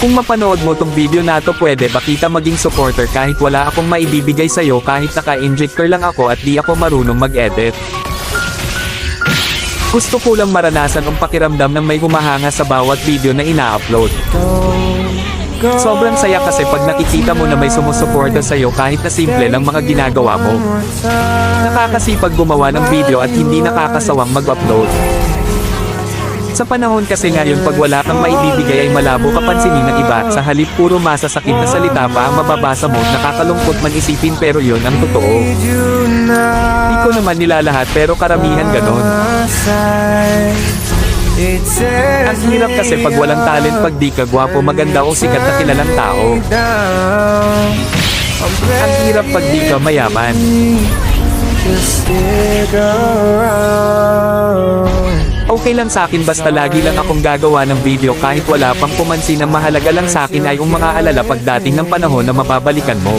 Kung mapanood mo tong video na to, pwede ba kita maging supporter kahit wala akong maibibigay sa'yo, kahit naka-injector lang ako at di ako marunong mag-edit. Gusto ko lang maranasan ang pakiramdam ng may humahanga sa bawat video na ina-upload. Sobrang saya kasi pag nakikita mo na may sumusuporta sa'yo kahit na simple lang mga ginagawa mo. Nakakasipag gumawa ng video at hindi nakakasawang mag-upload. Sa panahon kasi ngayon, pag wala kang maibibigay ay malabo ka pansinin ng iba. Sa halip puro masasakit na salita pa ang mababasa mo, nakakalungkot man isipin pero yon ang totoo. Di ko naman nilalahat pero karamihan ganon. Ang hirap kasi pag walang talent, pag di ka gwapo, maganda o sikat na kilalang tao. Ang hirap pag di ka mayaman. Okay lang sa akin basta lagi lang akong gagawa ng video kahit wala pang pumansin. Ang mahalaga lang sa akin ay yung mga alala pagdating ng panahon na mababalikan mo.